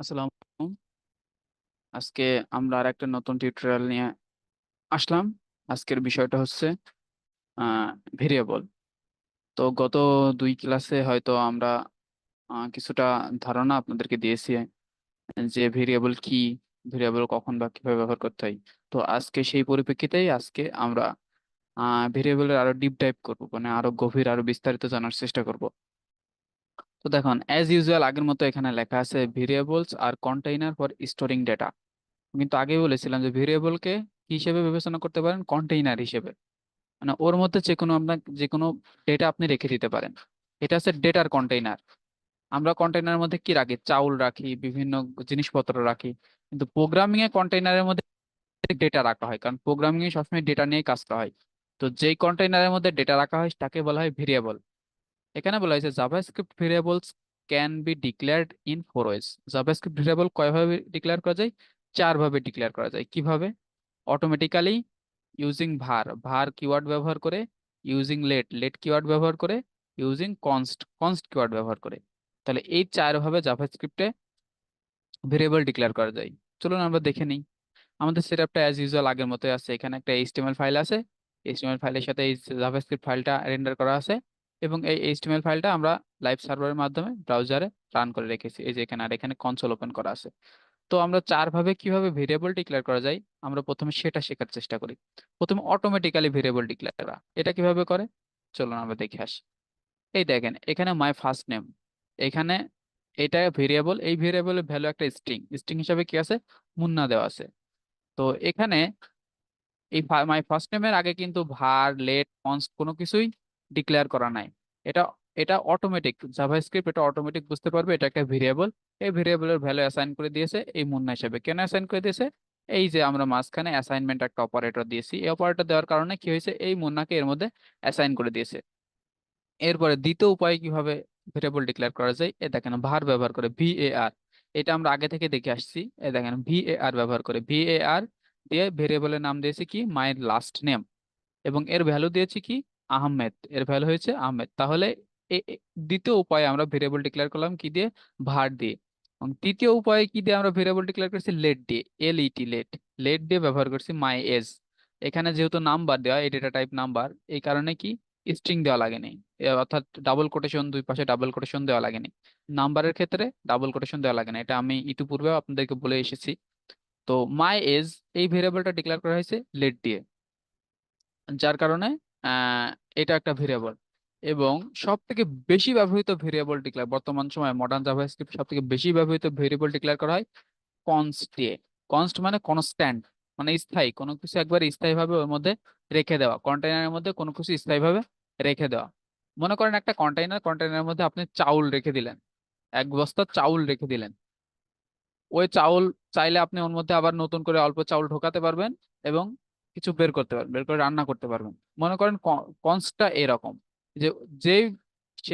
আসসালামু আলাইকুম। আজকে আমরা আর একটা নতুন টিউটোরিয়াল নিয়ে আসলাম। আজকের বিষয়টা হচ্ছে ভেরিয়েবল। তো গত দুই ক্লাসে হয়তো আমরা কিছুটা ধারণা আপনাদেরকে দিয়েছি যে ভেরিয়েবল কি, ভেরিয়েবল কখন বা কিভাবে ব্যবহার করতে হয়। তো আজকে সেই পরিপ্রেক্ষিতেই আজকে আমরা ভেরিয়েবলের আরো ডিপ ডাইভ করব, মানে আরো গভীর আরো বিস্তারিত জানার চেষ্টা করব। তো দেখুন, অ্যাজ ইউজুয়াল আগের মতো এখানে লেখা আছে variables are container for storing data. কিন্তু আগেই বলেছিলাম যে ভেরিয়েবলকে কি হিসেবে বিবেচনা করতে পারেন, কন্টেইনার হিসেবে। মানে ওর মধ্যে যে কোনো আপনার যে কোনো ডেটা আপনি রেখে দিতে পারেন। এটা হচ্ছে ডেটার কন্টেইনার। আমরা কন্টেইনারের মধ্যে কি রাখি? চাউল রাখি, বিভিন্ন জিনিসপত্র রাখি। কিন্তু প্রোগ্রামিং এ কন্টেইনারের মধ্যে ডেটা রাখা হয়, কারণ প্রোগ্রামিং এ সবসময় ডেটা নিয়ে কাজ করা হয়। তো যেই কন্টেইনারের মধ্যে ডেটা রাখা হয় তাকে বলা হয় ভেরিয়েবল। এখানে বলা হয়েছে JavaScript variables can be declared in four ways. JavaScript variable কয়ভাবে ডিক্লেয়ার করা যায়? চার ভাবে ডিক্লেয়ার করা যায়। কিভাবে? অটোমেটিক্যালি, ইউজিং ভার, ভার কিওয়ার্ড ব্যবহার করে, ইউজিং লেট, লেট কিওয়ার্ড ব্যবহার করে, ইউজিং কনস্ট, কনস্ট কিওয়ার্ড ব্যবহার করে। তাহলে এই চার ভাবে জাভাস্ক্রিপ্টে ভেরিয়েবল ডিক্লেয়ার করা যায়। চলুন আমরা দেখে নিই। আমাদের সেটআপটা অ্যাজ ইউজুয়াল আগের মতোই আছে। এখানে একটা এইচটিএমএল ফাইল আছে। এইচটিএমএল ফাইলের সাথে এই জাভাস্ক্রিপ্ট ফাইলটা রেন্ডার করা আছে, এবং এই এইচটিএমএল ফাইলটা আমরা লাইভ সার্ভারের মাধ্যমে ব্রাউজারে রান করে রেখেছি। এই যে এখানে, আর এখানে কনসোল ওপেন করা আছে। তো আমরা চার ভাবে কিভাবে ভেরিয়েবল ডিক্লেয়ার করা যায় আমরা প্রথমে সেটা শেখার চেষ্টা করি। প্রথমে অটোমেটিক্যালি ভেরিয়েবল ডিক্লেয়ার করা, এটা কিভাবে করে চলুন আমরা দেখে আসি। এই দেখেন এখানে মাই ফার্স্ট নেম, এখানে এটা ভেরিয়েবল, এই ভেরিয়েবলের ভ্যালু একটা স্ট্রিং, স্ট্রিং হিসাবে কি আছে? মুন্না দেওয়া আছে। তো এখানে এই মাই ফার্স্ট নেমের আগে কিন্তু ভার, লেট, কনস্ট কোনো কিছুই ডিক্লেয়ার করা নাই। এটা এটা অটোমেটিক, জাভাস্ক্রিপ্ট এটা অটোমেটিক বুঝতে পারবে এটা একটা ভেরিয়েবল। এই ভেরিয়েবলের ভ্যালু অ্যাসাইন করে দিয়েছে এই মুন্না হিসেবে। কেন অ্যাসাইন করে দিয়েছে? এই যে আমরা মাঝখানে অ্যাসাইনমেন্ট একটা অপারেটর দিয়েছি, এই অপারেটর দেওয়ার কারণে কি হয়েছে, এই মুন্নাকে এর মধ্যে অ্যাসাইন করে দিয়েছে। এরপরে দ্বিতীয় উপায় কিভাবে ভেরিয়েবল ডিক্লেয়ার করা যায়, এ দেখেন ভার ব্যবহার করে, ভিএআর। এটা আমরা আগে থেকে দেখে আসছি। এ দেখেন ভিএআর ব্যবহার করে, ভিএআর দিয়ে ভেরিয়েবলের নাম দিয়েছি কি মাই লাস্ট নেম, এবং এর ভ্যালু দিয়েছি কি আহমেদ, এর ভ্যালু হয়েছে আহমেদ। তাহলে দ্বিতীয় উপায়ে আমরা ভেরিয়েবল ডিক্লেয়ার করলাম কি দিয়ে? ভার দিয়ে। এবং তৃতীয় উপায়ে কি দিয়ে আমরা ভেরিয়েবল ডিক্লেয়ার করছি? লেট দিয়ে, এলইটি, লেট। লেট দিয়ে ব্যবহার করছি মাই এজ। এখানে যেহেতু নাম্বার দেওয়া, এই ডেটা টাইপ নাম্বার, এই কারণে কি স্ট্রিং দেওয়া লাগেনি। অর্থাৎ ডাবল কোটেশন, দুই পাশে ডাবল কোটেশন দেওয়া লাগেনি। নাম্বারের ক্ষেত্রে ডাবল কোটেশন দেওয়া লাগে না, এটা আমি ইতিপূর্বে আপনাদেরকে বলে এসেছি। তো মাই এজ, এই ভেরিয়েবলটা ডিক্লেয়ার করা হয়েছে লেট দিয়ে, যার কারণে আহ, এটা একটা ভেরিয়েবল। এবং সব থেকে বেশি ব্যবহৃত ভেরিয়েবল ডিক্লেয়ার বর্তমান সময়ে মডার্ন জাভাস্ক্রিপ্ট সব থেকে বেশি ব্যবহৃত ভেরিয়েবল ডিক্লেয়ার করা হয় কনস্ট দিয়ে। কনস্ট মানে কনস্ট্যান্ট, মানে স্থায়ী, কোনো কিছু একবার স্থায়ী ভাবে ওর মধ্যে রেখে দেওয়া, কন্টেইনারের মধ্যে কোনো কিছু স্থায়ী ভাবে রেখে দেওয়া। মনে করেন একটা কন্টেইনার, কন্টেইনারের মধ্যে আপনি চাউল রেখে দিলেন, এক বস্তা চাউল রেখে দিলেন। ওই চাউল চাইলে আপনি ওর মধ্যে আবার নতুন করে অল্প চাউল ঢোকাতে পারবেন, এবং কিছু বের করতে পারবেন, বের করে রান্না করতে পারবেন। মনে করেন কনস্টটা এরকম যে, যেই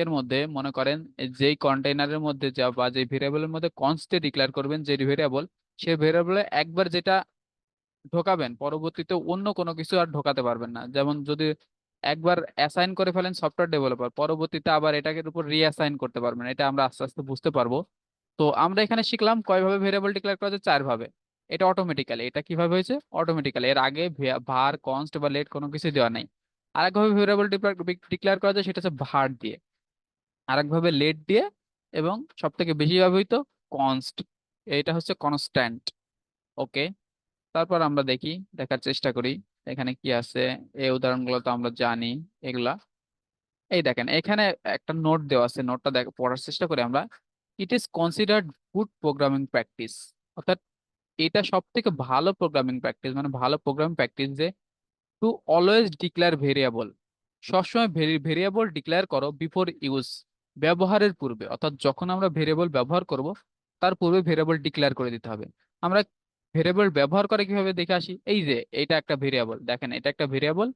এর মধ্যে মনে করেন যেই কন্টেইনারের মধ্যে যা বা যে ভেরিয়েবলের মধ্যে কনস্টে ডিক্লেয়ার করবেন যে ভেরিয়েবল, সেই ভেরিয়েবলে একবার যেটা ঢোকাবেন পরবর্তীতে অন্য কোনো কিছু আর ঢোকাতে পারবেন না। যেমন যদি একবার অ্যাসাইন করে ফেলেন সফটওয়্যার ডেভেলপার, পরবর্তীতে আবার এটাকে উপর রিঅ্যাসাইন করতে পারবেন। এটা আমরা আস্তে আস্তে বুঝতে পারবো। তো আমরা এখানে শিখলাম কয়ভাবে ভেরিয়েবল ডিক্লেয়ার করা যায়, চার ভাবে। এটা অটোমেটিক্যালি, এটা কিভাবে হয়েছে? অটোমেটিক্যালি, এর আগে ভার, কনস্ট বা লেট কোনো কিছু দেওয়া নাই। আরেকভাবে ভেরিয়েবল ডিক্লেয়ার করা যায়, সেটা হচ্ছে ভার দিয়ে, আরেকভাবে লেট দিয়ে, এবং সব থেকে বেশি ব্যবহৃত কনস্ট, এটা হচ্ছে কনস্ট্যান্ট। ওকে, তারপর আমরা দেখি, দেখার চেষ্টা করি এখানে কি আছে। এই উদাহরণগুলো তো আমরা জানি এগুলা। এই দেখেন এখানে একটা নোট দেওয়া আছে, নোটটা পড়ার চেষ্টা করি আমরা। It is considered good programming practice, অর্থাৎ এটা সব থেকে ভালো প্রোগ্রামিং প্র্যাকটিস, মানে ভালো প্রোগ্রামিং প্র্যাকটিস যে টু অলওয়েজ ডিক্লেয়ার ভেরিয়েবল, সবসময় ভেরিয়েবল ডিক্লেয়ার করো বিফোর ইউজ, ব্যবহারের পূর্বে। অর্থাৎ যখন আমরা ভেরিয়েবল ব্যবহার করব তার পূর্বে ভেরিয়েবল ডিক্লেয়ার করে দিতে হবে। আমরা ভেরিয়েবল ব্যবহার করে কিভাবে দেখে আসি, এই যে এটা একটা ভেরিয়েবল, দেখেন এটা একটা ভেরিয়েবল।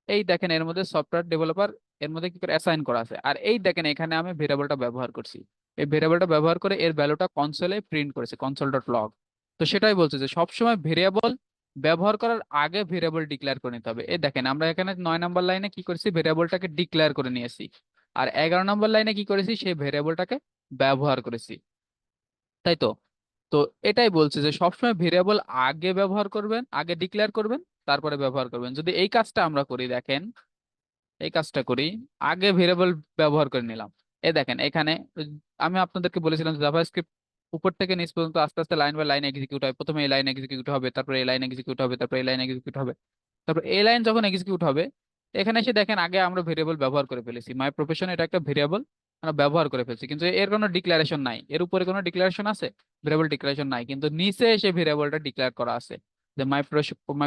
এই দেখেন এর মধ্যে সফটওয়্যার ডেভেলপার, এর মধ্যে কি করে অ্যাসাইন করা আছে। আর এই দেখেন এখানে আমি ভেরিয়েবলটা ব্যবহার করছি, এই ভেরিয়েবলটা ব্যবহার করে এর ভ্যালুটা কনসোলে প্রিন্ট করেছে, কনসোল ডট লগ। তো সেটাই বলছে যে সবসময় ভেরিয়েবল ব্যবহার করার আগে ভেরিয়েবল ডিক্লেয়ার করে নিতে হবে। এই দেখেন আমরা এখানে 9 নম্বর লাইনে কি করেছি, ভেরিয়েবলটাকে ডিক্লেয়ার করে নিয়েছি। আর 11 নম্বর লাইনে কি করেছি, সেই ভেরিয়েবলটাকে ব্যবহার করেছি। তাই তো। তো এটাই বলছে যে সবসময় ভেরিয়েবল আগে ব্যবহার করবেন, আগে ডিক্লেয়ার করবেন, তারপরে ব্যবহার করবেন। যদি এই কাজটা আমরা করি, দেখেন এই কাজটা করি, আগে ভেরিয়েবল ব্যবহার করে নিলাম। দেখেন এখানে আমি আপনাদেরকে বলেছিলাম জাভাস্ক্রিপ্ট উপর থেকে নিচ পর্যন্ত আস্তে আস্তে লাইন বাই লাইন এক্সিকিউট হয়। প্রথমে এই লাইন এক্সিকিউট হবে, তারপরে এই লাইন এক্সিকিউট হবে, তারপরে এই লাইন এক্সিকিউট হবে, তারপর এই লাইন যখন এক্সিকিউট হবে, এখানে এসে দেখেন আগে আমরা ভেরিয়েবল ব্যবহার করে ফেলেছি। মাই প্রফেশন এটা একটা ভেরিয়েবল আমরা ব্যবহার করে ফেলছি, কিন্তু এর কোনো ডিক্লারেশন নাই। এর উপরে কোনো ডিক্লারেশন আছে? ভেরিয়েবল ডিক্লারেশন নাই, কিন্তু নিচে এসে ভেরিয়েবলটা ডিক্লেয়ার করা আছে, যে মাই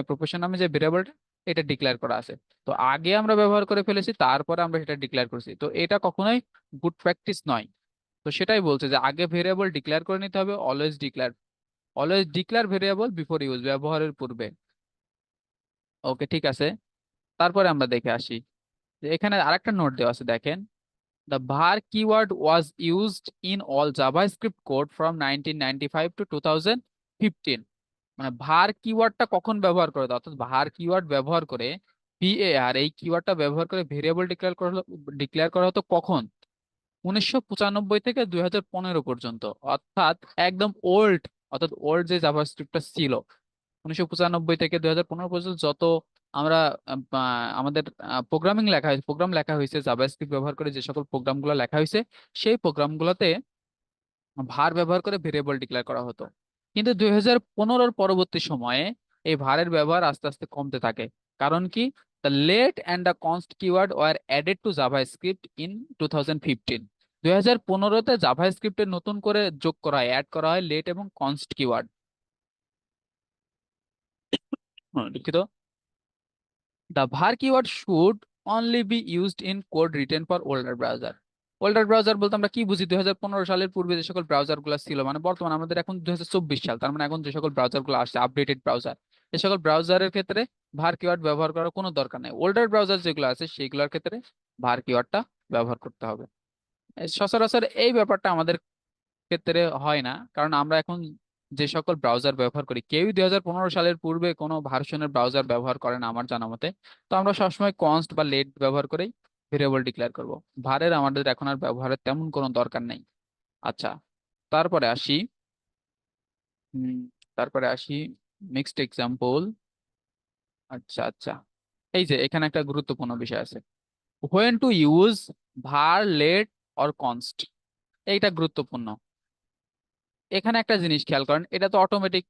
প্রফেশন নামে যে ভেরিয়েবলটা, এটা ডিক্লেয়ার করা আছে। তো আগে আমরা ব্যবহার করে ফেলেছি, তারপরে আমরা সেটা ডিক্লেয়ার করছি, তো এটা কখনোই গুড প্র্যাকটিস নয়। তো সেটাই বলছে যে আগে ভেরিয়েবল ডিক্লেয়ার করে নিতে হবে। Always declare variable before use, ব্যবহারের পূর্বে। ওকে, ঠিক আছে। তারপরে আমরা দেখে আসি যে এখানে আরেকটা নোট দেওয়া আছে, দেখেন the var keyword was used in all javascript code from 1995 to 2015। মানে var কিওয়ার্ডটা কখন ব্যবহার করে, অর্থাৎ var কিওয়ার্ড ব্যবহার করে, var এই কিওয়ার্ডটা ব্যবহার করে ভেরিয়েবল ডিক্লেয়ার করা হতো কখন? 1995 থেকে 2015 পর্যন্ত। অর্থাৎ একদম ওল্ড, অর্থাৎ ওল্ড যে জাভাস্ক্রিপ্টটা ছিল 1995 থেকে 2015 পর্যন্ত, যত আমরা আমাদের প্রোগ্রাম লেখা হয়েছে জাভাস্ক্রিপ্ট ব্যবহার করে, যে সকল প্রোগ্রামগুলো লেখা হয়েছে, সেই প্রোগ্রামগুলোতে ভার ব্যবহার করে ভেরিয়েবল ডিক্লেয়ার করা হতো। কিন্তু 2015-র পরবর্তী সময়ে এই ভারের ব্যবহার আস্তে আস্তে কমতে থাকে। কারণ কি? The let and the const keyword were added to JavaScript in 2015। 2015-তে জাভাস্ক্রিপ্টে নতুন করে যোগ করা হয়, অ্যাড করা হয় লেট এবং কনস্ট কিওয়ার্ড। দুঃখিত। The var keyword should only be used in code written for older browser। Older browser বলতে আমরা কি বুঝি? 2015 সালের পূর্বে যে সকল ব্রাউজার গুলো ছিল, মানে বর্তমানে আমাদের এখন 2024 সাল, তার মানে এখন যে সকল ব্রাউজার গুলো আসছে আপডেটেড ব্রাউজার, এই সকল ব্রাউজারের ক্ষেত্রে ভার কিওয়ার্ড ব্যবহার করার কোনো দরকার নেই। ওল্ডার ব্রাউজার যেগুলো আছে সেইগুলোর ক্ষেত্রে ভার কিওয়ার্ডটা ব্যবহার করতে হবে। সচরাচর এই ব্যাপারটা আমাদের ক্ষেত্রে হয় না, কারণ আমরা এখন যে সকল ব্রাউজার ব্যবহার করি, কেউই 2015 সালের পূর্বে কোনো ভার্সনের ব্রাউজার ব্যবহার করে না আমার জানা মতে। তো আমরা সবসময় কনস্ট বা লেট ব্যবহার করেই ভেরিয়েবল ডিক্লেয়ার করব। ভারের আমাদের এখন আর ব্যবহারের তেমন কোনো দরকার নেই। আচ্ছা, তারপরে আসি হুম তারপরে আসি নেক্সট এক্সাম্পল। আচ্ছা আচ্ছা, এই যে এখানে একটা গুরুত্বপূর্ণ বিষয় আছে, হোয়েন টু ইউজ ভার, লেট অর কনস্ট। এইটা গুরুত্বপূর্ণ। এখানে একটা জিনিস খেয়াল করেন, এটা তো অটোমেটিক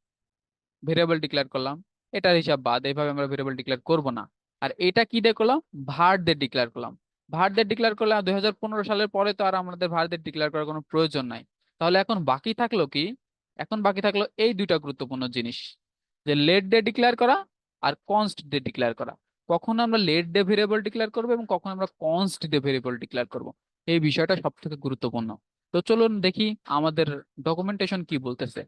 ভেরিয়েবল ডিক্লেয়ার করলাম, এটার হিসাব বাদ, এইভাবে আমরা ভেরিয়েবল ডিক্লেয়ার করব না। আর এটা কি দিয়ে করলাম? ভার দিয়ে ডিক্লেয়ার করলাম। ভার দিয়ে ডিক্লেয়ার করলাম 2015 সালের পরে, তো আর আমাদের ভার দিয়ে ডিক্লেয়ার করার কোনো প্রয়োজন নাই। তাহলে এখন বাকি থাকলো কি? এখন বাকি থাকলো এই দুইটা গুরুত্বপূর্ণ জিনিস, যে লেট দিয়ে ডিক্লেয়ার করা আর কনস্ট দিয়ে ডিক্লেয়ার করা। কখন আমরা লেট দিয়ে ভেরিয়েবল ডিক্লেয়ার করবো এবং কখন আমরা কনস্ট দিয়ে ভেরিয়েবল ডিক্লেয়ার করব, এই বিষয়টা সব থেকে গুরুত্বপূর্ণ। তো চলুন দেখি আমাদের ডকুমেন্টেশন কি বলতেছে।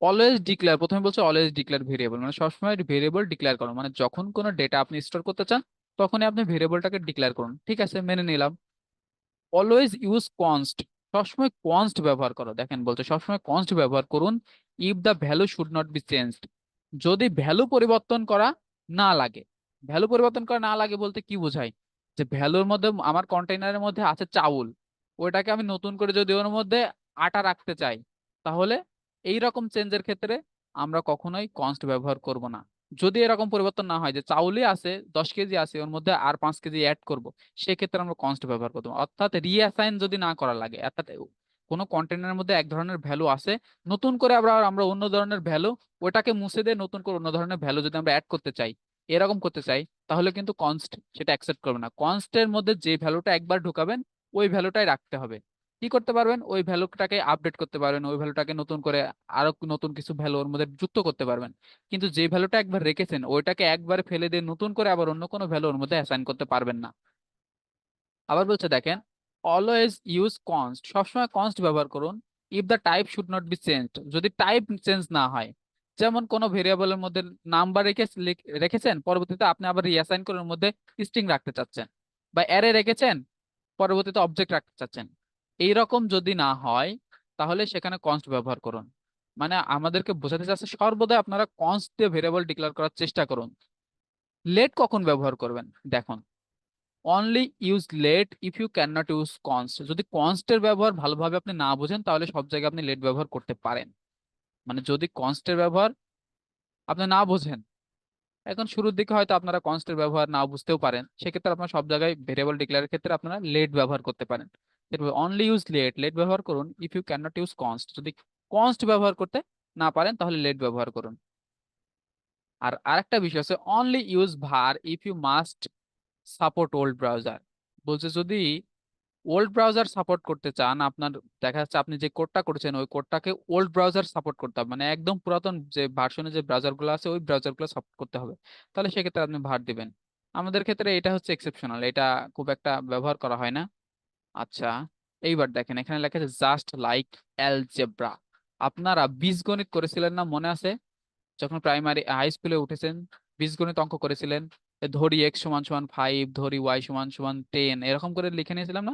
অলওয়েজ ডিক্লেয়ার, প্রথমে বলছে অলওয়েজ ডিক্লেয়ার ভেরিয়েবল, মানে সবসময় ভেরিয়েবল ডিক্লেয়ার করুন, মানে যখন কোনো ডেটা আপনি স্টোর করতে চান তখনই আপনি ভেরিয়েবলটাকে ডিক্লেয়ার করুন। ঠিক আছে, মেনে নিলাম। অলওয়েজ ইউজ কনস্ট, সবসময় কনস্ট ব্যবহার করো। দেখেন বলছে সবসময় কনস্ট ব্যবহার করুন। If the value should not be changed, যদি ভ্যালু পরিবর্তন করা না লাগে। ভ্যালু পরিবর্তন করা না লাগে বলতে কি বোঝায়? যে ভ্যালুর মধ্যে আমার কন্টেইনারের মধ্যে আছে চাউল, ওইটাকে আমি নতুন করে যদি ওর মধ্যে আটা রাখতে চাই, তাহলে এই রকম চেঞ্জের ক্ষেত্রে আমরা কখনোই কনস্ট ব্যবহার করব না। যদি এরকম পরিবর্তন না হয় যে চাউলই আছে 10 কেজি আছে, ওর মধ্যে আর 5 কেজি অ্যাড করব, সেক্ষেত্রে আমরা কনস্ট ব্যবহার করতে পারবো। অর্থাৎ রিঅ্যাসাইন যদি না করা লাগে, অর্থাৎ কোনো কন্টেনারের মধ্যে এক ধরনের ভ্যালু আছে, নতুন করে আমরা আমরা অন্য ধরনের ভ্যালু, ওটাকে মুছে দিয়ে নতুন করে অন্য ধরনের ভ্যালু যদি আমরা অ্যাড করতে চাই, এরকম করতে চাই, তাহলে কিন্তু কনস্ট সেটা অ্যাকসেপ্ট করবে না। কনস্টের মধ্যে যে ভ্যালুটা একবার ঢুকাবেন ওই ভ্যালুটাই রাখতে হবে। কি করতে পারবেন? ওই ভ্যালুটাকে আপডেট করতে পারবেন, ওই ভ্যালুটাকে নতুন করে আরো নতুন কিছু ভ্যালু ওর মধ্যে যুক্ত করতে পারবেন। কিন্তু যে ভ্যালুটা একবার রেখেছেন ওইটাকে একবার ফেলে দিয়ে নতুন করে আবার অন্য কোনো ভ্যালু ওর মধ্যে অ্যাসাইন করতে পারবেন না। আবার বলছে দেখেন, অলওয়েজ ইউজ কনস্ট, সবসময় কনস্ট ব্যবহার করুন। If the type should not be changed, যদি টাইপ চেঞ্জ না হয়। যেমন কোনো ভেরিয়েবলের মধ্যে নাম্বার রেখেছেন, পরবর্তীতে আপনি আবার রিঅ্যাসাইন করে ওর মধ্যে স্ট্রিং রাখতে চাচ্ছেন, বা অ্যারে রেখেছেন, পরবর্তীতে অবজেক্ট রাখতে চাচ্ছেন, এইরকম যদি না হয় তাহলে সেখানে কনস্ট ব্যবহার করুন। মানে আমাদেরকে বোঝাতে চাচ্ছে সর্বদা আপনারা কনস্ট দিয়ে ভেরিয়েবল ডিক্লেয়ার করার চেষ্টা করুন। লেট কখন ব্যবহার করবেন? দেখুন, only use let if you can not use const. যদি কনস্টের ব্যবহার ভালোভাবে আপনি না বোঝেন তাহলে সব জায়গায় আপনি লেট ব্যবহার করতে পারেন। মানে যদি কনস্টের ব্যবহার আপনি না বোঝেন, এখন শুরুর দিকে হয়তো আপনারা কনস্টের ব্যবহার না বুঝতেও পারেন, সেক্ষেত্রে আপনার সব জায়গায় ভেরিয়েবল ডিক্লেয়ারের ক্ষেত্রে আপনারা লেট ব্যবহার করতে পারেন। অনলি ইউজ লেট, লেট ব্যবহার করুন if you can not use const. যদি কনস্ট ব্যবহার করতে না পারেন তাহলে লেট ব্যবহার করুন। আর আরেকটা বিষয় আছে, only use var if you must support old browser. বলছে যদি ওল্ড ব্রাউজার সাপোর্ট করতে চান, আপনার দেখা যাচ্ছে আপনি যে কোডটা করেছেন ওই কোডটাকে ওল্ড ব্রাউজার সাপোর্ট করতে হবে, মানে একদম পুরাতন যে ভার্সনে যে ব্রাউজারগুলো আছে ওই ব্রাউজারগুলো সাপোর্ট করতে হবে, তাহলে সেক্ষেত্রে আপনি ভার দিবেন। আমাদের ক্ষেত্রে এটা হচ্ছে এক্সেপশনাল, এটা খুব একটা ব্যবহার করা হয় না। আচ্ছা, এইবার দেখেন এখানে লেখা আছে জাস্ট লাইক অ্যালজেব্রা। আপনারা বীজগণিত করেছিলেন না, মনে আছে? যখন প্রাইমারি হাই স্কুলে উঠেছেন, বীজগণিত অঙ্ক করেছিলেন, ধরি এক্স সমান সমান 5, ধরি ওয়াই সমান সমান 10, এরকম করে লিখে নিয়েছিলাম না?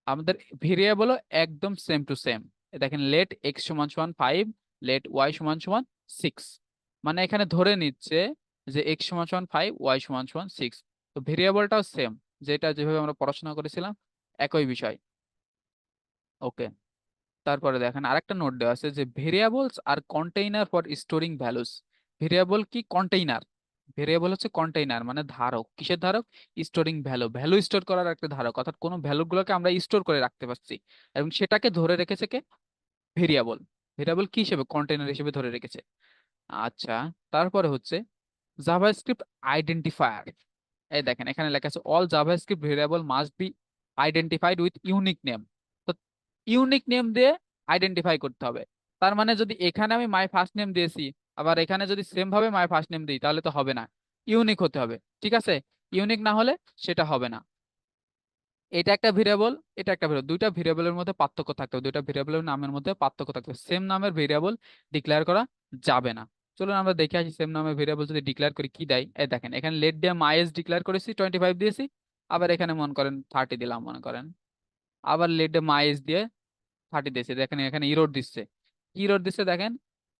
আমাদের ভেরিয়েবলও একদম সেম টু সেম। দেখেন লেট এক্স সমান সমান 5, লেট ওয়াই সমান সমান 6। মানে এখানে ধরে নিচ্ছে যে এক্স সমান সমান 5, ওয়াই সমান সমান 6। তো ভেরিয়েবলটাও সেম, যেটা যেভাবে আমরা পড়াশোনা করেছিলাম একই বিষয়। ওকে, তারপরে দেখেন আরেকটা নোট দেওয়া আছে যে variables are container for storing values. Variable কি? কন্টেইনার। ভেরিয়েবল হচ্ছে কন্টেইনার, মানে ধারক। কিসের ধারক? স্টোরিং ভ্যালু, ভ্যালু স্টোর করার একটা ধারক, অর্থাৎ কোনো ভ্যালু গুলোকে আমরা স্টোর করে রাখতে পারছি এবং সেটাকে ধরে রেখেছে কে? ভেরিয়েবল। ভেরিয়েবল কি হিসেবে? কন্টেইনার হিসেবে ধরে রেখেছে। আচ্ছা, তারপরে হচ্ছে জাভাস্ক্রিপ্ট আইডেন্টিফায়ার। এই দেখেন এখানে লেখা আছে all JavaScript variable must be identified with unique name. তো ইউনিক নেম দিয়ে আইডেন্টিফাই করতে হবে। তার মানে যদি এখানে আমি মাই ফার্স্ট নেম দিয়েছি, আবার এখানে যদি সেম ভাবে মাই ফার্স্ট নেম দিই তাহলে তো হবে না, ইউনিক হতে হবে। ঠিক আছে, ইউনিক না হলে সেটা হবে না। এটা একটা ভেরিয়েবল, এটা একটা ভেরিয়েবল, দুইটা ভেরিয়েবলের মধ্যে পার্থক্য থাকতে হবে, দুইটা ভেরিয়েবলের নামের মধ্যে পার্থক্য থাকতে হবে। সেম নামের ভেরিয়েবল ডিক্লেয়ার করা যাবে না। চলুন আমরা দেখে আসি সেম নামের ভেরিয়েবল যদি ডিক্লেয়ার করি কি দেয়। এই দেখেন এখানে লেট দিয়ে মাইএস ডিক্লেয়ার করেছি, 25 দিয়েছি, আবার এখানে মনে করেন 30 দিলাম মনে করেন, আবার লেট দিয়ে মাইএস দিয়ে 30 দিয়েছে। দেখেন এখানে ইরোর দিচ্ছে। কি ইরোর দিচ্ছে দেখেন,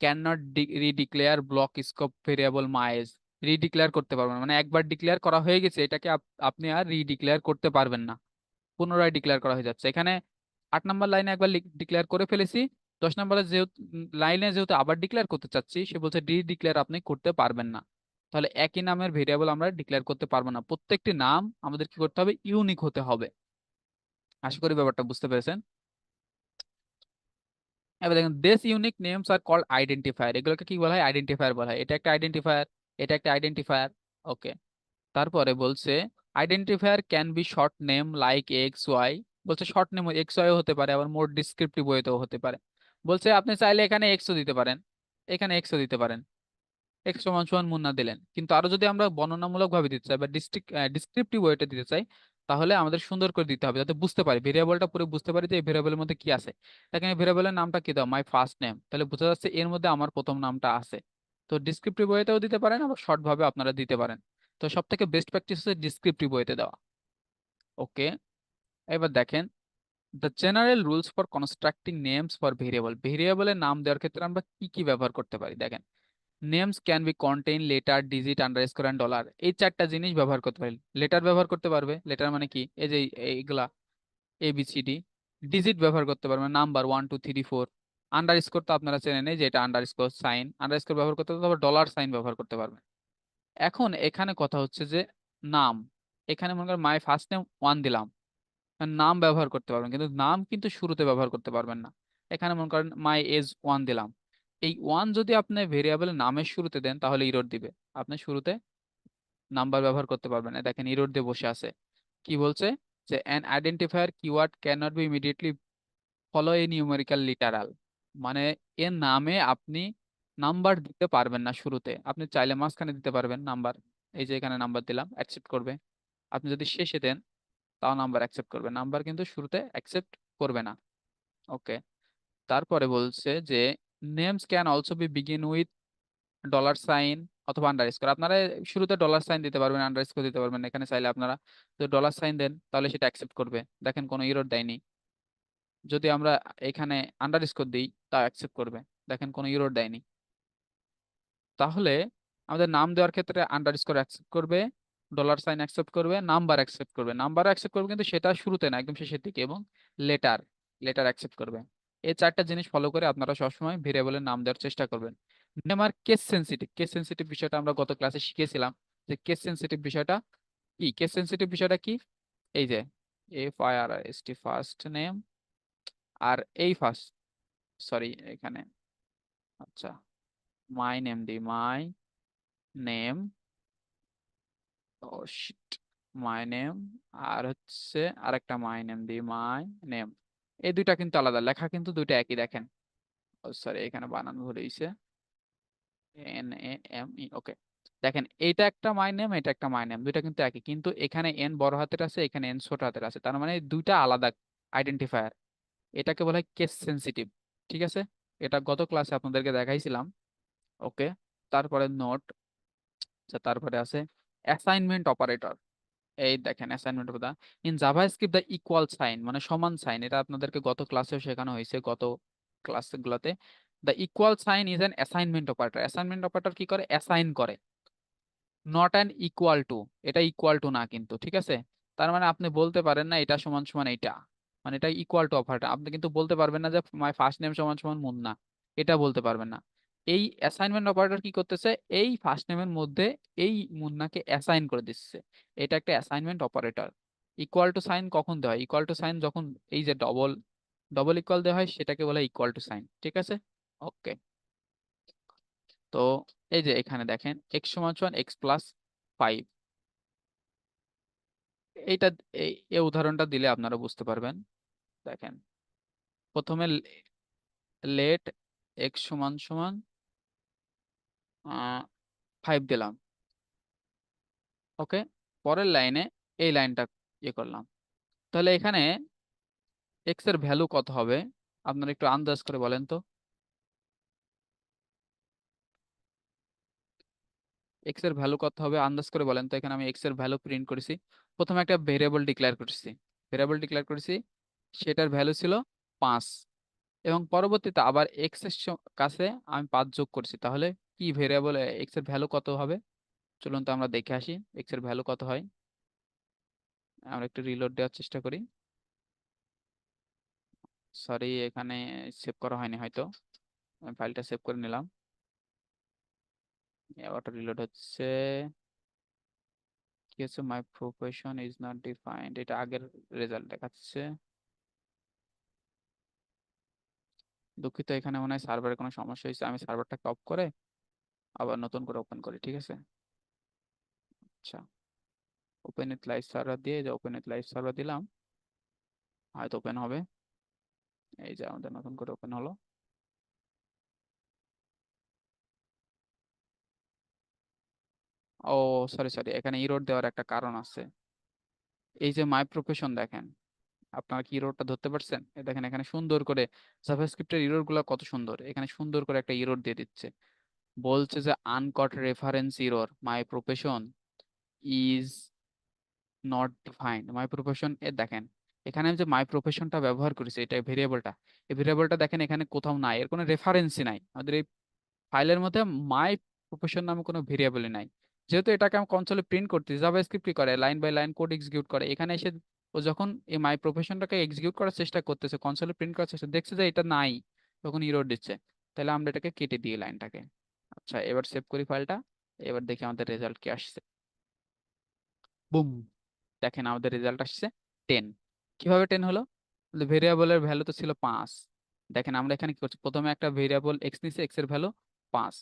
can not redeclare block scope variable মাইএস। রিডিক্লেয়ার করতে পারবেন না। মানে একবার ডিক্লেয়ার করা হয়ে গেছে, এটাকে আপনি আর রিডিক্লেয়ার করতে পারবেন না, পুনরায় ডিক্লেয়ার করা হয়ে যাচ্ছে। এখানে 8 নম্বর লাইনে একবার ডিক্লেয়ার করে ফেলেছি, 10 নম্বরে যেহেতু লাইনে যেহেতু আবার ডিক্লেয়ার করতে চাচ্ছি, সে বলছে ডিক্লেয়ার আপনি করতে পারবেন না। তাহলে একই নামের ভেরিয়েবল আমরা ডিক্লেয়ার করতে পারবো না, প্রত্যেকটি নাম আমাদের কি করতে হবে? ইউনিক হতে হবে। আশা করি ব্যাপারটা বুঝতে পেরেছেন। এবার দেখেন this unique names are called identifier. এগুলোকে কি বলা হয়? আইডেন্টিফায়ার বলা হয়। এটা একটা আইডেন্টিফায়ার, এটা একটা আইডেন্টিফায়ার। ওকে, তারপরে বলছে identifier can be short name like X Y. বলছে শর্ট নেম এক্স ওয়াই হতে পারে, আবার মোর ডিসক্রিপটিভ ওয়েতেও হতে পারে। বলছে আপনি চাইলে এখানে এক্সও দিতে পারেন, এখানে এক্সও দিতে পারেন, এক্স সমান সমান মুন্না দিলেন। কিন্তু আরো যদি আমরা বর্ণনামূলক ভাবে দিতে চাই বা ডিসক্রিপটিভ ওয়েতে দিতে চাই, তাহলে আমাদের সুন্দর করে দিতে হবে যাতে বুঝতে পারি, ভেরিয়েবলটা পুরো বুঝতে পারি যে এই ভেরিয়েবলের মধ্যে কি আছে। দেখেন এই ভেরিয়েবলের নামটা কি দাও? মাই ফার্স্ট নেম, তাহলে বোঝা যাচ্ছে এর মধ্যে আমার প্রথম নামটা আছে। তো ডিসক্রিপটিভ ওয়েতেও দিতে পারেন, আবার শর্ট ভাবে আপনারা দিতে পারেন। তো সব থেকে বেস্ট প্র্যাকটিস হচ্ছে ডিসক্রিপটিভ ওয়েতে দেওয়া। ওকে, এবার দেখেন the general rules for constructing names for variable. ভেরিয়েবলের নাম দেওয়ার ক্ষেত্রে আমরা কি কি ব্যবহার করতে পারি দেখেন। Names can be contain letter, digit, underscore and dollar. এই চারটা জিনিস ব্যবহার করতে পারি। লেটার ব্যবহার করতে পারবে, লেটার মানে কি? এই যে এইগুলা ABCD। ডিজিট ব্যবহার করতে পারবে, নাম্বার 1 2 3 4। আন্ডারস্কোর তো আপনারা চেনেন, এই যে এটা আন্ডারস্কোর সাইন, আন্ডারস্কোর ব্যবহার করতে পারবে, ডলার সাইন ব্যবহার করতে পারবে। এখন এখানে কথা হচ্ছে যে নাম, এখানে মনে করেন মাই ফার্স্ট নেম 1 দিলাম, নাম ব্যবহার করতে পারবেন কিন্তু নাম কিন্তু শুরুতে ব্যবহার করতে পারবেন না। এখানে মনে করেন মাই এজ 1 দিলাম, এই 1 যদি আপনি ভেরিয়েবলের নামের শুরুতে দেন তাহলে ইরর দিবে। আপনি শুরুতে নাম্বার ব্যবহার করতে পারবেন না, দেখেন ইরর দিয়ে বসে আছে। কি বলছে? যে an identifier keyword can not be immediately follow a numerical literal. মানে এর নামে আপনি নাম্বার দিতে পারবেন না শুরুতে, আপনি চাইলে মাঝখানে দিতে পারবেন নাম্বার। এই যে এখানে নাম্বার দিলাম, অ্যাকসেপ্ট করবে। আপনি যদি শেষে দেন তাও নাম্বার অ্যাকসেপ্ট করবে, নাম্বার কিন্তু শুরুতে অ্যাকসেপ্ট করবে না। ওকে, তারপরে বলছে যে names can also be begin with dollar sign অথবা আন্ডারস্কোর। আপনারা শুরুতে ডলার সাইন দিতে পারবেন, আন্ডারস্কোর দিতে পারবেন। এখানে চাইলে আপনারা যদি ডলার সাইন দেন তাহলে সেটা অ্যাকসেপ্ট করবে, দেখেন কোনো এরর দেয়নি। যদি আমরা এখানে আন্ডারস্কোর দিই তা অ্যাকসেপ্ট করবে, দেখেন কোনো এরর দেয়নি। তাহলে আমাদের নাম দেওয়ার ক্ষেত্রে আন্ডারস্কোর অ্যাকসেপ্ট করবে, $সাইন অ্যাকসেপ্ট করবে, নাম্বার অ্যাকসেপ্ট করবে, নাম্বার অ্যাকসেপ্ট করবে কিন্তু সেটা শুরুতে না, একদম শেষের দিকে, এবং লেটার লেটার অ্যাকসেপ্ট করবে। এই চারটা জিনিস ফলো করে আপনারা সবসময় ভেরিয়েবলের নাম দেওয়ার চেষ্টা করবেন। Neymar case sensitive, case sensitive বিষয়টা আমরা গত ক্লাসে শিখেছিলাম যে কেস সেন্সিটিভ বিষয়টা কি। কেস সেন্সিটিভ বিষয়টা কি, এই যে FIRST ফার্স্ট নেম, আর এই ফার্স্ট, সরি এখানে, আচ্ছা মাই নেম দি, my name, oh shit, my name, আর হচ্ছে আরেকটা মাই নেম দি, মাই নেম। এই দুইটা কিন্তু আলাদা, লেখা কিন্তু দুইটা একই, দেখেন। ও সরি, এখানে বানান ভুল হয়েছে, NAME, ওকে। দেখেন এইটা একটা মাই নেম, এটা একটা মাই নেম, দুইটা কিন্তু একই, কিন্তু এখানে এন বড় হাতের আছে, এখানে এন ছোট হাতের আছে, তার মানে দুইটা আলাদা আইডেন্টিফায়ার। এটাকে বলা হয় কেস সেন্সিটিভ। ঠিক আছে, এটা গত ক্লাসে আপনাদেরকে দেখাইছিলাম। ওকে, তারপরে নোট, তারপরে আছে অ্যাসাইনমেন্ট অপারেটর। এই দেখেন অ্যাসাইনমেন্ট কথা, in JavaScript the equal sign মানে সমান সাইন, এটা আপনাদেরকে গত ক্লাসেও শেখানো হয়েছে, গত ক্লাসগুলোতে। The equal sign is an assignment operator. Assignment operator কি করে, অ্যাসাইন করে। নট অ্যান ইকুয়াল টু, এটা ইকুয়াল টু না কিন্তু, ঠিক আছে। তার মানে আপনি বলতে পারেন না এটা সমান সমান এইটা, মানে এটা ইকুয়াল টু অপারেটর, আপনি কিন্তু বলতে পারবেন না যে মাই ফার্স্ট নেম সমান সমান মুন্না, এটা বলতে পারবেন না। এই অ্যাসাইনমেন্ট অপারেটর কি করতেছে, এই ফার্স্ট নেমের মধ্যে এই মুন্নাকে অ্যাসাইন করে দিচ্ছে, এটা একটা assignment operator. Equal to sign কখন দেওয়া হয়, ইকুয়াল টু সাইন যখন এই যে ডবল ডবল ইকুয়াল দেওয়া হয় সেটাকে বলা হয় ইকুয়াল টু সাইন, ঠিক আছে। ওকে, তো এই যে এখানে দেখেন এক্স সমান সমান x+5, এইটা, এই উদাহরণটা দিলে আপনারা বুঝতে পারবেন। দেখেন প্রথমে লেট এক্স সমান সমান 5 দিলাম। ওকে, পরের লাইনে এই লাইনটা ইয়ে করলাম। তাহলে এখানে এক্স এর ভ্যালু কত হবে, আপনারা একটু আন্দাজ করে বলেন তো। এক্স এর ভ্যালু কত হবে আন্দাজ করে বলেন তো। এখানে আমি এক্স এর ভ্যালু প্রিন্ট করেছি, প্রথমে একটা ভেরিয়েবল ডিক্লেয়ার করেছি, সেটার ভ্যালু ছিল 5, এবং পরবর্তীতে আবার এক্স এর কাছে আমি 5 যোগ করছি, তাহলে কি ভেরিয়েবল এক্স এর ভ্যালু কত হবে, চলুন তো আমরা দেখে আসি এক্স এর ভ্যালু কত হয়। আমরা একটু রিলোড দেওয়ার চেষ্টা করি, সরি এখানে সেভ করা হয়নি হয়তো, আমি ফাইলটা সেভ করে নিলাম। অটো রিলোড হচ্ছে, কি হচ্ছে, মাই প্রফেশন ইজ নট ডিফাইন্ড, এটা আগের রেজাল্ট দেখাচ্ছে। দুঃখিত, এখানে মনে হয় সার্ভারের কোনো সমস্যা হয়েছে, আমি সার্ভারটাকে অফ করে আবার নতুন করে ওপেন করি, ঠিক আছে। আচ্ছা, ওপেন উইথ লাইভ সার্ভার দিয়ে, যে ওপেন উইথ লাইভ সার্ভার দিলাম, হয়তো ওপেন হবে। এই যে আমাদের নতুন করে ওপেন হলো। ও সরি সরি, এখানে ইরোর দেওয়ার একটা কারণ আছে। এই যে মাই প্রফেশন দেখেন, আপনারা কি ইরোরটা ধরতে পারছেন, দেখেন এখানে সুন্দর করে জাভাস্ক্রিপ্টের ইরোর গুলো কত সুন্দর, এখানে সুন্দর করে একটা ইরোর দিয়ে দিচ্ছে, বলছে যে uncaught reference error, my profession is not defined. My profession এ দেখেন, এখানে আমি যে মাই প্রফেশনটা ব্যবহার করেছি, এটা ভেরিয়েবলটা, এই ভেরিয়েবলটা দেখেন এখানে কোথাও নাই, এর কোনো রেফারেন্সই নাই আমাদের এই ফাইলের মধ্যে। মাই প্রফেশন নামে কোনো ভেরিয়েবলই নাই। যেহেতু এটাকে আমি কনসোলে প্রিন্ট করতেছি, জাভাস্ক্রিপ্ট কি করে, line by line code execute করে, এখানে এসে ও যখন এই মাই প্রফেশনটাকে এক্সিকিউট করার চেষ্টা করতেছে, কনসোলে প্রিন্ট করার চেষ্টা, দেখছে যে এটা নাই, তখন ইরর দিচ্ছে। তাহলে আমরা এটাকে কেটে দিই লাইনটাকে। আচ্ছা, এবার সেভ করি ফাইলটা, এবার দেখি আমাদের রেজাল্ট কি আসছে। বুম, দেখেন আমাদের রেজাল্ট আসছে 10। কিভাবে 10 হলো, ভেরিয়েবলের ভ্যালু তো ছিল 5। দেখেন আমরা এখানে কি করছি, প্রথমে একটা ভেরিয়েবল এক্স নিছে, এক্স এর ভ্যালু 5,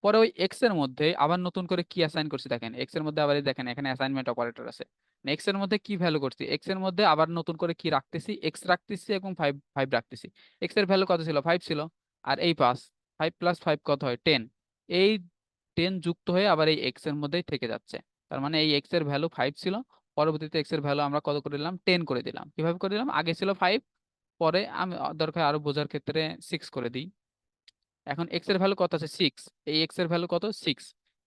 পরে ওই এক্স এর মধ্যে আবার নতুন করে কি অ্যাসাইন করছি, দেখেন এক্স এর মধ্যে আবার এই দেখেন এখানে অ্যাসাইনমেন্ট অপারেটর আছে। এক্স এর মধ্যে কি ভ্যালু করছি, এক্স এর মধ্যে আবার নতুন করে কি রাখতেছি, এক্স রাখতেছি এবং 5 5 রাখতেছি। এক্স এর ভ্যালু কত ছিল, 5 ছিল, আর এই 5, 5 + 5 কত হয়, 10। এই 10 যুক্ত হয়ে আবার এই এক্স এর মধ্যেই থেকে যাচ্ছে। তার মানে এই এক্স এর ভ্যালু 5 ছিল, পরবর্তীতে এক্স এর ভ্যালু আমরা কত করে দিলাম, 10 করে দিলাম। কিভাবে করে দিলাম, আগে ছিল 5, পরে আমি দরকার আরো বোঝার ক্ষেত্রে 6 করে দিই। এখন এক্স এর ভ্যালু কত আছে, 6, এই এক্স এর ভ্যালু কত, 6,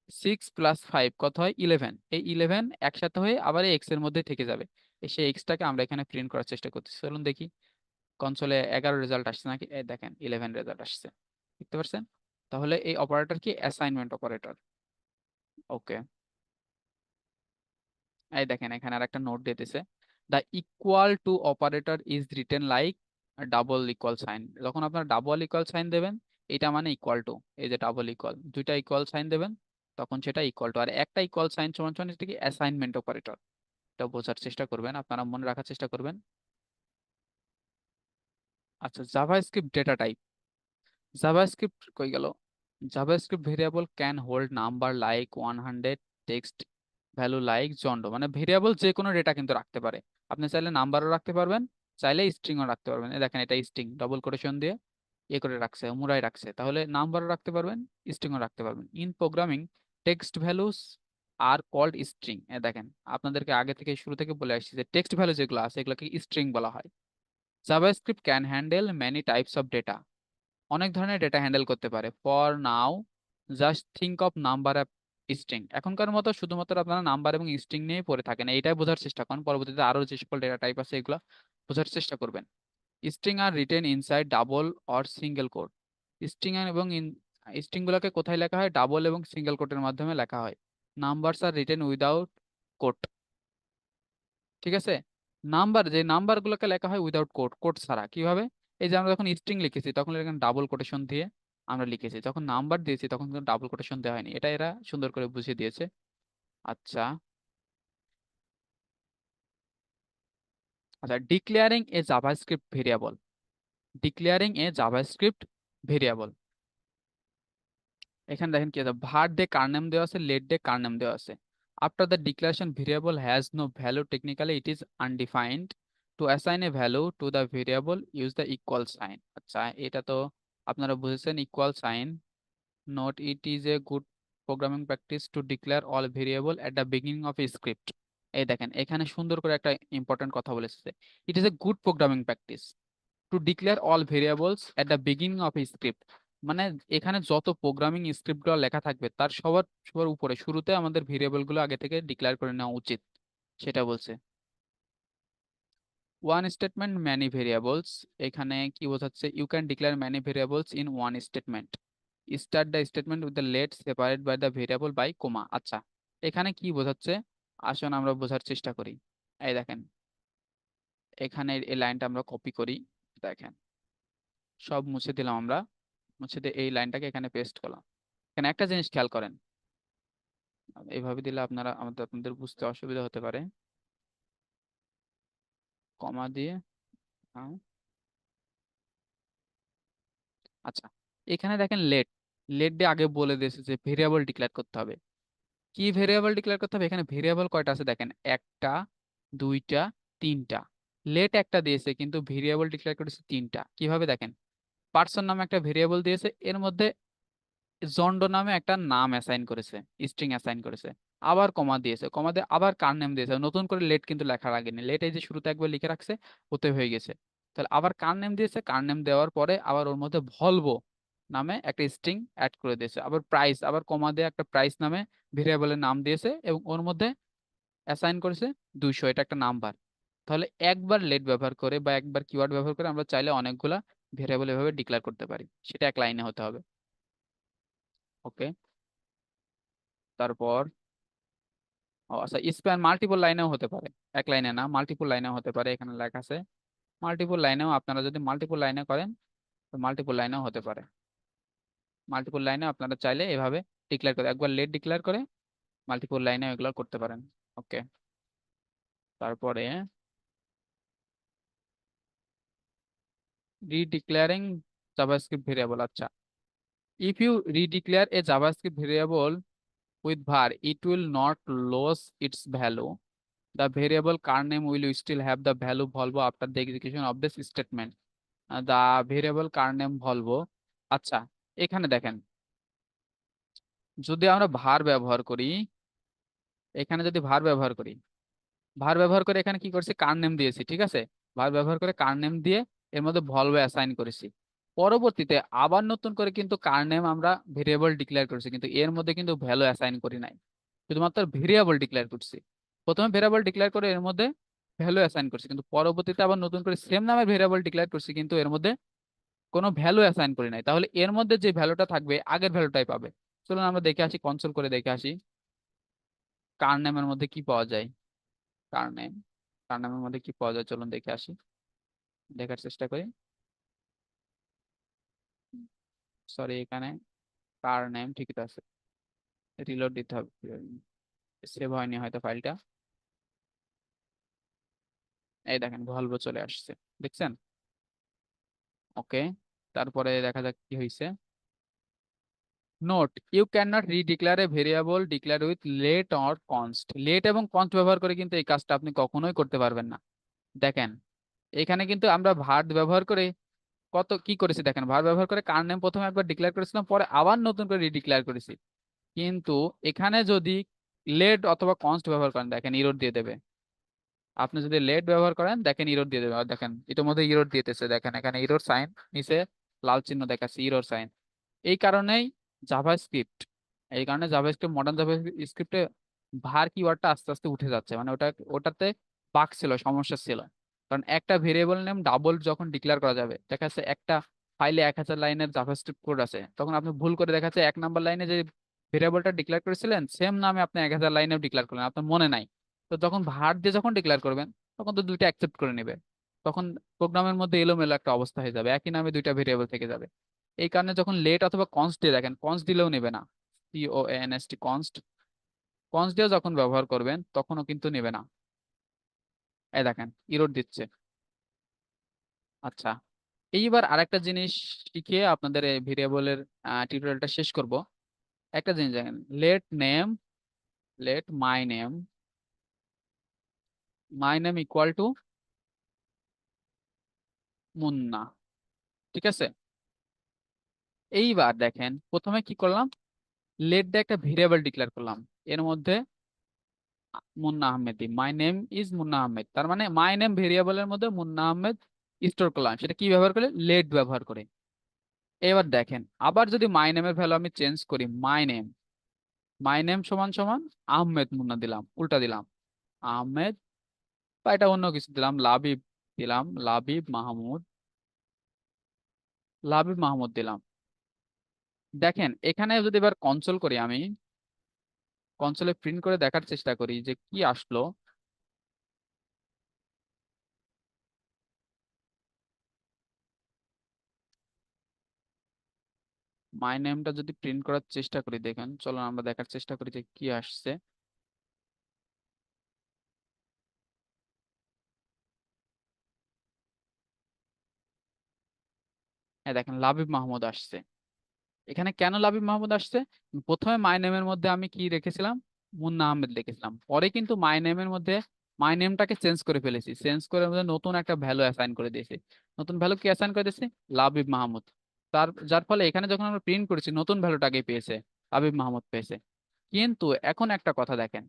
6 + 5 কত হয়, 11, এই 11 একসাথে হয়ে আবার এই এক্স এর মধ্যে থেকে যাবে। সেই এক্সটাকে আমরা এখানে প্রিন্ট করার চেষ্টা করতেছি, চলুন দেখি কনসোলে 11 রেজাল্ট আসছে নাকি। এই দেখেন 11 রেজাল্ট আসছে, দেখতে পাচ্ছেন। তাহলে এই অপারেটর কি, অ্যাসাইনমেন্ট অপারেটর। ওকে, এই দেখেন এখানে আর একটা নোট দিয়ে দিছে, the equal to operator is written like double equal sign. যখন আপনার ডাবল ইকুয়াল সাইন দেবেন, এটা মানে ইকুয়াল টু, এই যে ডাবল ইকুয়াল, দুইটা ইকুয়াল সাইন দেবেন তখন সেটা ইকুয়াল টু, আর একটা ইকুয়াল সাইন সমান সমান এটা কি অ্যাসাইনমেন্ট অপারেটর। এটা বোঝার চেষ্টা করবেন, আপনারা মনে রাখার চেষ্টা করবেন। আচ্ছা, জাভাস্ক্রিপ্ট ডেটা টাইপ, জাভাস্ক্রিপ্ট কই গেল, JavaScript variable can hold number like 100, text value like John Doe, মানে ভেরিয়েবল যে কোনো ডেটা কিন্তু রাখতে পারে। আপনি চাইলে নাম্বারও রাখতে পারবেন, চাইলে স্ট্রিংও রাখতে পারবেন। এই দেখেন এটা স্ট্রিং, ডবল কোটেশন দিয়ে এ করে রাখছে, মুড়াই রাখছে, তাহলে নাম্বারও রাখতে পারবেন, স্ট্রিংও রাখতে পারবেন। In programming text values are called string. এ দেখেন আপনাদেরকে আগে থেকে শুরু থেকে বলে আসছি যে টেক্সট ভ্যালু যেগুলো আছে এগুলোকে স্ট্রিং বলা হয়। JavaScript can handle many types of data, অনেক ধরনের ডেটা হ্যান্ডেল করতে পারে। For now just think of number of string, এখনকার মতো শুধুমাত্র আপনারা নাম্বার এবং স্ট্রিং নিয়ে পড়ে থাকেন, এইটাই বোঝার চেষ্টা করেন। পরবর্তীতে আরো যে সকল ডেটা টাইপ আছে এগুলো বোঝার চেষ্টা করবেন। String are written inside double or single quote, string এবং স্ট্রিং গুলোকে কোথায় লেখা হয়, ডাবল এবং সিঙ্গেল কোটের মাধ্যমে লেখা হয়। Numbers are written without code, ঠিক আছে। যে নাম্বার গুলোকে লেখা হয় উইদাউট কোড, কোড ছাড়া কিভাবে, এই যে আমরা যখন স্ট্রিং লিখেছি তখন এখানে ডাবল কোটেশন দিয়ে আমরা লিখেছি, যখন নাম্বার দিয়েছি তখন কিন্তু ডাবল কোটেশন দেওয়া হয়নি, এটা এরা সুন্দর করে বুঝিয়ে দিয়েছে। আচ্ছা, আচ্ছা, ডিক্লেয়ারিং এ জাভাস্ক্রিপ্ট ভেরিয়েবল, ডিক্লেয়ারিং এ জাভাস্ক্রিপ্ট ভেরিয়েবল, এখানে দেখেন কি আছে, var দিয়ে কার নাম দেওয়া আছে, let দিয়ে কার নাম দেওয়া আছে। After the declaration variable has no value, technically it is undefined, to assign a value to the variable use the equal sign. আচ্ছা, এটা তো আপনারা বুঝেছেন, equal sign. Note, it is a good programming practice to declare all variable at the beginning of a script. এই দেখেন এখানে সুন্দর করে একটা ইম্পর্টেন্ট কথা বলেছে, it is a good programming practice to declare all variables at the beginning of a script, মানে এখানে যত প্রোগ্রামিং স্ক্রিপ্টগুলো লেখা থাকবে তার সবার সবার উপরে শুরুতে আমাদের ভেরিয়েবল গুলো আগে থেকে ডিক্লেয়ার করে নেওয়া উচিত, সেটা বলছে। ওয়ান স্টেটমেন্ট ম্যানি ভেরিয়েবলস, এখানে কি বোঝাচ্ছে, you can declare many variables in one statement, start the statement with the let separate by the variable by comma. আচ্ছা, এখানে কি বোঝাচ্ছে, আসুন আমরা বোঝার চেষ্টা করি। এই দেখেন এখানে এই লাইনটা আমরা কপি করি, দেখেন সব মুছে দিলাম আমরা, মুছে দিয়ে এই লাইনটাকে এখানে পেস্ট করলাম। এখানে একটা জিনিস খেয়াল করেন, এইভাবে দিলে আপনাদের বুঝতে অসুবিধা হতে পারে, কমা দিয়ে। হ্যাঁ, আচ্ছা, এখানে দেখেন লেট, লেট দিয়ে আগে বলে দিয়েছে যে ভেরিয়েবল ডিক্লেয়ার করতে হবে। কি ভেরিয়েবল ডিক্লেয়ার করতে হবে, এখানে ভেরিয়েবল কয়টা আছে দেখেন, একটা, দুইটা, তিনটা। লেট একটা দিয়েছে কিন্তু ভেরিয়েবল ডিক্লেয়ার করেছে তিনটা, কিভাবে দেখেন, পার্সন নামে একটা ভেরিয়েবল দিয়েছে, এর মধ্যে জন্ডো নামে একটা নাম অ্যাসাইন করেছে, স্ট্রিং অ্যাসাইন করেছে, আবার কমা দিয়েছে, কমা দিয়ে আবার কার নেম দিয়েছে, নতুন করে লেট কিন্তু লেখা লাগেনি, লেট এই যে শুরুতে একবার লিখে রাখছে, ওতে হয়ে গেছে। তাহলে আবার কার নেম দিয়েছে, কার নেম দেওয়ার পরে আবার ওর মধ্যে ভলভো নামে একটা স্ট্রিং অ্যাড করে দিয়েছে, আবার প্রাইস, আবার কমা দিয়ে একটা প্রাইস নামে ভেরিয়েবলের নাম দিয়েছে এবং ওর মধ্যে অ্যাসাইন করেছে 200, এটা একটা নাম্বার। তাহলে একবার লেট ব্যবহার করে বা একবার কিওয়ার্ড ব্যবহার করে আমরা চাইলে অনেকগুলা ভেরিয়েবল এভাবে ডিক্লেয়ার করতে পারি, সেটা এক লাইনে হতে হবে। ওকে, তারপর আচ্ছা, স্প্যান মাল্টিপল লাইনেও হতে পারে, এক লাইনে না, মাল্টিপল লাইনেও হতে পারে, এখানে লেখা আছে মাল্টিপল লাইনেও, আপনারা যদি মাল্টিপল লাইনে করেন তো মাল্টিপল লাইনেও হতে পারে। মাল্টিপল লাইনে আপনারা চাইলে এভাবে ডিক্লেয়ার করে, একবার লেট ডিক্লেয়ার করে মাল্টিপল লাইনে এগুলো করতে পারেন। ওকে, তারপরে রিডিক্লেয়ারিং জাভাস্ক্রিপ্ট ভেরিয়েবল। আচ্ছা, if you redeclare a JavaScript variable with var, it will not lose its value. The variable car name will still have the value volvo after the execution of this statement. The variable car name volvo, আচ্ছা, এখানে দেখেন যদি আমরা var ব্যবহার করি, এখানে যদি var ব্যবহার করি, var ব্যবহার করে এখানে কি করছি, কার নেম দিয়েছি, ঠিক আছে, var ব্যবহার করে কার নেম দিয়ে এর মধ্যে ভলভো অ্যাসাইন করেছি। পরবর্তীতে আবার নতুন করে কিন্তু কার নেম আমরা ভেরিয়েবল ডিক্লেয়ার করেছি, কিন্তু এর মধ্যে কিন্তু ভ্যালু অ্যাসাইন করি নাই, শুধুমাত্র ভেরিয়েবল ডিক্লেয়ার করছি। প্রথমে ভেরিয়েবল ডিক্লেয়ার করে এর মধ্যে ভ্যালু অ্যাসাইন করছি, কিন্তু পরবর্তীতে আবার নতুন করে সেম নামে ভেরিয়েবল ডিক্লেয়ার করছি কিন্তু এর মধ্যে কোনো ভ্যালু অ্যাসাইন করি নাই, তাহলে এর মধ্যে যে ভ্যালুটা থাকবে আগের ভ্যালুটাই পাবে। চলুন আমরা দেখে আসি, কনসোল করে দেখে আসি কার নেমের মধ্যে কি পাওয়া যায়। কার নেম, কার নামের মধ্যে কি পাওয়া যায় চলুন দেখে আসি, দেখার চেষ্টা করি। সরি, এখানে কার নেম ঠিকই তো আছে, রিলোড দিতে হবে, সেভ হয়নি হয়তো ফাইলটা। এই দেখেন ভলভো চলে আসছে, দেখছেন? ওকে, তারপরে দেখা যাক কি হয়েছে। Note, you can not redeclare a variable declare with let or const. Let এবং কনস্ট ব্যবহার করে কিন্তু এই কাজটা আপনি কখনোই করতে পারবেন না। দেখেন এখানে কিন্তু আমরা ভার ব্যবহার করে কত কি করেছি, দেখেন ভার ব্যবহার করে কার নেম প্রথমে একবার ডিক্লেয়ার করেছিলাম, পরে আবার নতুন করে রিডিক্লেয়ার করেছি। কিন্তু এখানে যদি লেট অথবা কনস্ট ব্যবহার করেন, দেখেন ইরর দিয়ে দেবে। আপনি যদি লেট ব্যবহার করেন দেখেন ইরর দিয়ে দেবে, আর দেখেন ইতিমধ্যে ইরর দিতেছে, দেখেন এখানে ইরর সাইন নিচে লাল চিহ্ন দেখাচ্ছে, ইরর সাইন। এই কারণেই জাভাস্ক্রিপ্ট, এই কারণে জাভাস্ক্রিপ্ট, মডার্ন জাভাস্ক্রিপ্টে ভার কিওয়ার্ডটা আস্তে আস্তে উঠে যাচ্ছে, মানে ওটাতে বাগ ছিল, সমস্যা ছিল। কারণ একটা ভেরিয়েবল নেম ডাবল যখন ডিক্লেয়ার করা যাবে, দেখা যাচ্ছে একটা ফাইলে 1000 লাইনের জাভাস্ক্রিপ্ট কোড আছে, তখন আপনি ভুল করে দেখা যাচ্ছে 1 নাম্বার লাইনে যে ভেরিয়েবলটা ডিক্লেয়ার করেছিলেন সেম নামে আপনি 1000 লাইনেও ডিক্লেয়ার করলেন, আপনার মনে নাই। তো যখন ভার দিয়ে যখন ডিক্লেয়ার করবেন তখন তো দুইটা অ্যাকসেপ্ট করে নেবে, তখন প্রোগ্রামের মধ্যে এলোমেলো একটা অবস্থা হয়ে যাবে, একই নামে দুইটা ভেরিয়েবল থেকে যাবে। এই কারণে যখন লেট অথবা কনস্ট দিয়ে, দেখেন কনস্ট দিলেও নেবে না, CONST কনস্ট, কনস্ট দিয়ে যখন ব্যবহার করবেন তখনও কিন্তু নেবে না। এই দেখেন ইরর দিচ্ছে। আচ্ছা, এইবার আরেকটা জিনিস শিখিয়ে আপনাদের এই ভেরিয়েবলের টিউটোরিয়ালটা শেষ করব। একটা জিনিস দেখেন, let name, let my name equal to Munna, ঠিক আছে? এইবার দেখেন প্রথমে কি করলাম, লেট দিয়ে একটা ভেরিয়েবল ডিক্লেয়ার করলাম, এর মধ্যে Munna Ahmed, my name is Munna Ahmed, তার মানে মাই নেম ভেরিয়েবলের মধ্যে মুন্না আহমেদ স্টোর করলাম, সেটা কি ব্যবহার করে, লেট ব্যবহার করে। এবার দেখেন আবার যদি মাই নেমের ভ্যালু আমি চেঞ্জ করি, মাই নেম সমান সমান আহমেদ মুন্না দিলাম, উল্টা দিলাম আহমেদ, বা এটা অন্য কিছু দিলাম, লাবিব দিলাম, লাবিব মাহমুদ দিলাম। দেখেন এখানে যদি এবার কনসোল করি, আমি কনসোলে প্রিন্ট করে দেখার চেষ্টা করি যে কি আসলো। মাই নেমটা যদি প্রিন্ট করার চেষ্টা করি, দেখেন চলো আমরা দেখার চেষ্টা করি যে কি আসছে। হ্যাঁ দেখেন লাবিব মাহমুদ আসছে। এখানে কেন লাবিব মাহমুদ আসছে, প্রথমে মাই নেমের মধ্যে আমি কি রেখেছিলাম, মুন্না আহমেদ লিখেছিলাম, পরে কিন্তু মাই নেমের মধ্যে মাই নেমটাকে চেঞ্জ করে ফেলেছি, চেঞ্জ করে মধ্যে নতুন একটা ভ্যালু অ্যাসাইন করে দিয়েছি। নতুন ভ্যালু কি অ্যাসাইন করে দিয়েছি, লাবিব মাহমুদ। যার ফলে এখানে যখন আমরা প্রিন্ট করেছি নতুন ভ্যালুটাকে পেয়েছে, লাবিব মাহমুদ পেয়েছে। কিন্তু এখন একটা কথা দেখেন,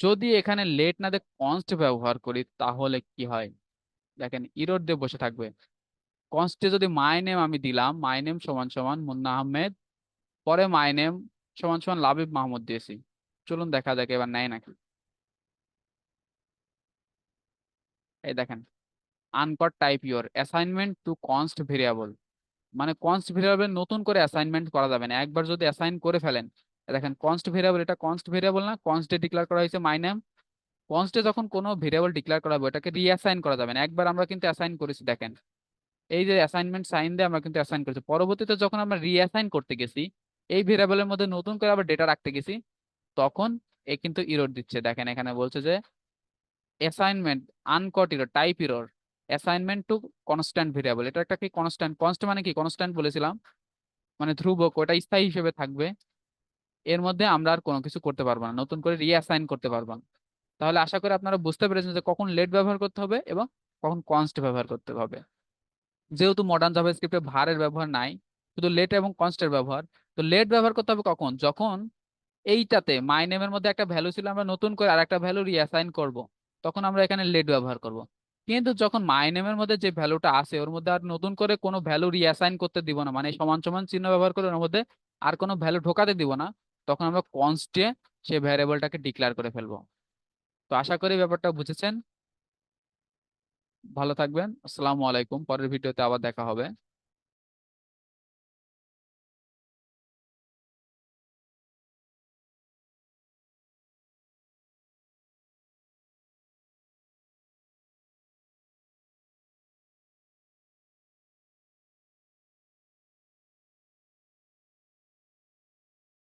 যদি এখানে লেট না দিয়ে কনস্ট ব্যবহার করি তাহলে কি হয়, দেখেন ইরর দিয়ে বসে থাকবে। কনস্টে যদি মাই নেম আমি দিলাম, মাই নেম সমান সমান মুন্না আহমেদ, পরে মাই নেম সমান সমান লাবিব মাহমুদ দিয়েছি, চলুন দেখা যাক এবার নেয় নাকি। এই দেখেন, uncaught type error assignment to const variable, মানে কনস্ট ভেরিয়েবল নতুন করে অ্যাসাইনমেন্ট করা যাবে না, একবার যদি অ্যাসাইন করে ফেলেন। দেখেন কনস্ট ভেরিয়েবল, এটা কনস্ট ভেরিয়েবল না, কনস্টে ডিক্লেয়ার করা হয়েছে মাই নেম। কনস্টে যখন কোনো ভেরিয়েবল ডিক্লেয়ার করা হবে ওটাকে রিঅ্যাসাইন করা যাবে না, একবার আমরা কিন্তু অ্যাসাইন করেছি, দেখেন এই যে অ্যাসাইনমেন্ট সাইন দিয়ে আমরা কিন্তু অ্যাসাইন করেছি, পরবর্তীতে যখন আমরা রিঅ্যাসাইন করতে গেছি, এই ভেরিয়েবলের মধ্যে নতুন করে আবার ডেটা রাখতে গেছি, তখন এ কিন্তু ইরর দিচ্ছে। দেখেন এখানে বলছে যে assignment uncaught error, type error, assignment to constant variable, এটা একটা কি কনস্ট্যান্ট, কনস্ট মানে কি কনস্ট্যান্ট বলেছিলাম, মানে ধ্রুবক, ওটা স্থায়ী হিসেবে থাকবে, এর মধ্যে আমরা আর কোনো কিছু করতে পারবো না, নতুন করে রিঅ্যাসাইন করতে পারবো না। তাহলে আশা করি আপনারা বুঝতে পেরেছেন যে কখন লেট ব্যবহার করতে হবে এবং কখন কনস্ট ব্যবহার করতে হবে। যেহেতু মডার্ন জাভাস্ক্রিপ্টে ভারের ব্যবহার নাই, শুধু লেট এবং কনস্টের ব্যবহার, তো লেট ব্যবহার করতে হবে কখন, যখন এইটাতে মাই নেমের মধ্যে একটা ভ্যালু ছিল আমরা নতুন করে আরেকটা ভ্যালু রিঅ্যাসাইন করব, তখন আমরা এখানে লেট ব্যবহার করব। কিন্তু যখন মাই নেমের মধ্যে যে ভ্যালুটা আছে ওর মধ্যে আর নতুন করে কোনো ভ্যালু রিঅ্যাসাইন করতে দিব না, মানে সমান সমান চিহ্ন ব্যবহার করে ওর মধ্যে আর কোনো ভ্যালু ঢোকাতে দিব না, তখন আমরা কনস্টে সেই ভ্যারিয়েবলটাকে ডিক্লেয়ার করে ফেলবো। তো আশা করি ব্যাপারটা বুঝেছেন। ভালো থাকবেন, আসসালামু আলাইকুম, পরের ভিডিওতে আবার দেখা হবে।